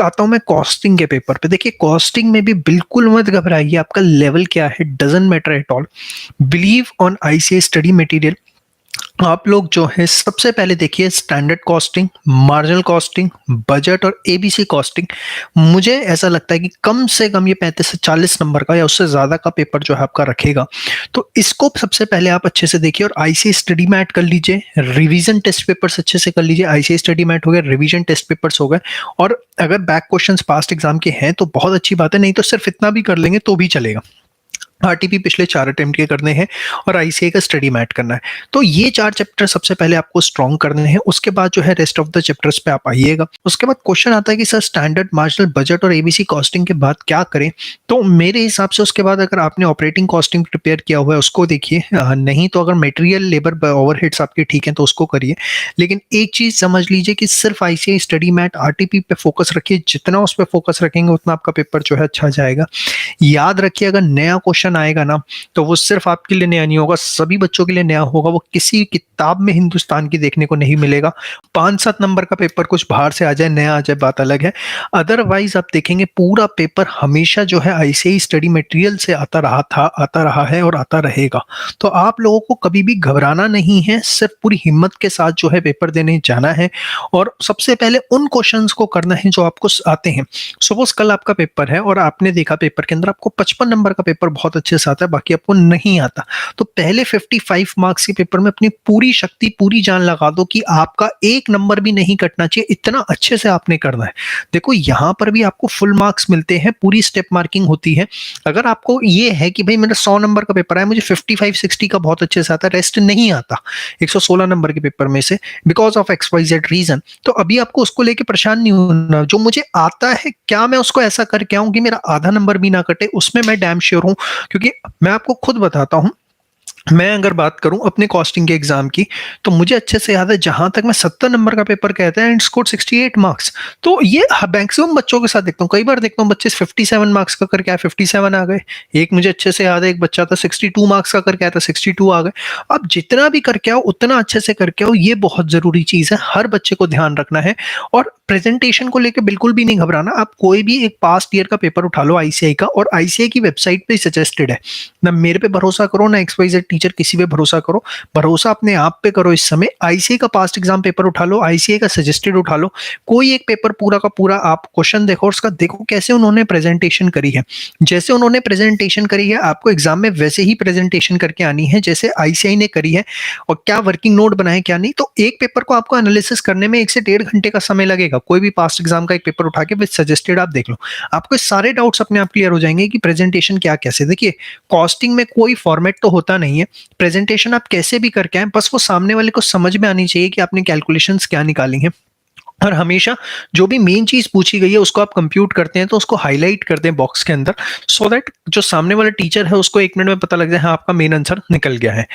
आता हूँ मैं कॉस्टिंग के पेपर पे। देखिए कॉस्टिंग में भी बिल्कुल मत घबराइए, आपका लेवल क्या है doesn't matter at all. Believe on ICS study material. आप लोग जो है सबसे पहले देखिए standard costing, marginal costing, budget और एबीसी कॉस्टिंग। मुझे ऐसा लगता है कि कम से कम ये 35 से 40 नंबर का या उससे ज़्यादा का पेपर जो है आपका रखेगा। तो इसको सबसे पहले आप अच्छे से देखिए और आईसीएस स्टडी मैट कर लीजिए, रिवीजन टेस्ट पेपर्स अच्छे से कर लीजिए। आईसीएस स्टडी मैट हो गया, रिवीजन टेस्ट पेपर्स हो गए, और अगर बैक क्वेश्चंस पास्ट एग्जाम के हैं तो बहुत अच्छी बात है, नहीं तो सिर्फ इतना भी कर लेंगे तो भी चलेगा। आरटीपी पिछले 4 अटेम्प्ट के करने हैं और आईसीए का स्टडी मैट करना है। तो ये 4 चैप्टर सबसे पहले आपको स्ट्रॉन्ग करने हैं, उसके बाद जो है रेस्ट ऑफ द चैप्टर्स पे आप आइएगा। उसके बाद क्वेश्चन आता है कि सर स्टैंडर्ड, मार्जिनल, बजट और एबीसी कॉस्टिंग के बाद क्या करें? तो मेरे हिसाब से उसके बाद अगर आपने ऑपरेटिंग कॉस्टिंग प्रिपेयर किया हुआ है उसको देखिए, नहीं तो अगर मटेरियल, लेबर, ओवरहेड्स आपके ठीक हैं तो उसको करिए। लेकिन एक चीज़ समझ लीजिए कि सिर्फ आईसीए स्टडी मैट, आरटीपी पे फोकस रखिए। जितना उस पे फोकस रखेंगे उतना आपका पेपर जो है अच्छा जाएगा। याद रखिए अगर नया क्वेश्चन आएगा ना तो वो सिर्फ आपके लिए नया नहीं होगा, सभी बच्चों के लिए नया होगा। वो किसी किताब में हिंदुस्तान की देखने को नहीं मिलेगा। 5-7 नंबर का पेपर कुछ बाहर से आ जाए, नया आ जाए, बात अलग है। अदरवाइज आप देखेंगे पूरा पेपर हमेशा जो है आईसीएई स्टडी मटेरियल से आता रहा था, आता रहा है और आता रहेगा। तो आप लोगों को कभी भी घबराना नहीं है, सिर्फ पूरी हिम्मत के साथ जो है पेपर देने जाना है और सबसे पहले उन क्वेश्चंस को करना है जो आपको आते हैं। सपोज कल आपका पेपर है और आपने देखा पेपर के अंदर आपको 55 नंबर का पेपर बहुत अच्छे से आता है, बाकी आपको नहीं आता, तो पहले 55 मार्क्स के पेपर में अपनी पूरी शक्ति, पूरी जान लगा दो कि आपका एक नंबर भी नहीं कटना चाहिए, इतना अच्छे से आपने करना है। देखो यहाँ पर भी आपको फुल मार्क्स मिलते हैं, पूरी स्टेप मार्किंग होती है। अगर आपको ये है कि भाई मेरा 100 नंबर का पेपर है, मुझे 55-60 का बहुत अच्छे से आता है, रेस्ट नहीं आता 116 नंबर के पेपर में से बिकॉज ऑफ XYZ रीजन, तो अभी आपको उसको लेके परेशान नहीं होना। जो मुझे आता है क्या मैं उसको ऐसा करके आऊं कि मेरा आधा नंबर भी ना कटे, उसमें मैं डैम श्योर हूं। क्योंकि मैं आपको खुद बताता हूं, मैं अगर बात करूं अपने कॉस्टिंग के एग्जाम की, तो मुझे अच्छे से याद है जहां तक मैं 70 नंबर का पेपर कहता है एंड स्कोर 68 मार्क्स। तो ये मैक्सिमम बच्चों के साथ देखता हूं, कई बार देखता हूं बच्चे 57 मार्क्स का करके आए, 57 आ गए। एक मुझे अच्छे से याद है एक बच्चा था 62 मार्क्स का करके आया था, 62 आ गए। अब जितना भी करके आओ उतना अच्छे से करके आओ, ये बहुत जरूरी चीज है, हर बच्चे को ध्यान रखना है। और प्रेजेंटेशन को लेकर बिल्कुल भी नहीं घबराना। आप कोई भी एक पास्ट ईयर का पेपर उठा लो आईसीआई का, और आईसीआई की वेबसाइट पे सजेस्टेड है। ना मेरे पे भरोसा करो, ना XYZ टीचर किसी पे भरोसा करो, भरोसा अपने आप पे करो। इस समय आईसीआई का पास्ट एग्जाम पेपर उठा लो, आईसीआई का सजेस्टेड उठा लो, कोई एक पेपर पूरा का पूरा आप क्वेश्चन देखो और उसका देखो कैसे उन्होंने प्रेजेंटेशन करी है। जैसे उन्होंने प्रेजेंटेशन करी है आपको एग्जाम में वैसे ही प्रेजेंटेशन करके आनी है जैसे आईसीआई ने करी है, और क्या वर्किंग नोट बनाए क्या नहीं। तो एक पेपर को आपको एनालिसिस करने में 1 से 1.5 घंटे का समय लगेगा। कोई भी पास्ट एग्जाम का एक पेपर उठा के विद सजेस्टेड आप देख लो, आपको सारे डाउट्स अपने आप क्लियर हो जाएंगे कि प्रेजेंटेशन क्या कैसे। देखिए कॉस्टिंग में कोई फॉर्मेट तो होता नहीं है, प्रेजेंटेशन आप कैसे भी करके आए, बस वो सामने वाले को समझ में आनी चाहिए कि आपने कैलकुलेशंस क्या निकाली हैं। और हमेशा जो भी मेन चीज पूछी गई है उसको आप कंप्यूट करते हैं तो उसको हाईलाइट करते हैं बॉक्स के अंदर, सो दैट जो सामने वाला टीचर है उसको 1 मिनट में पता लग जाए हाँ आपका मेन आंसर निकल गया है।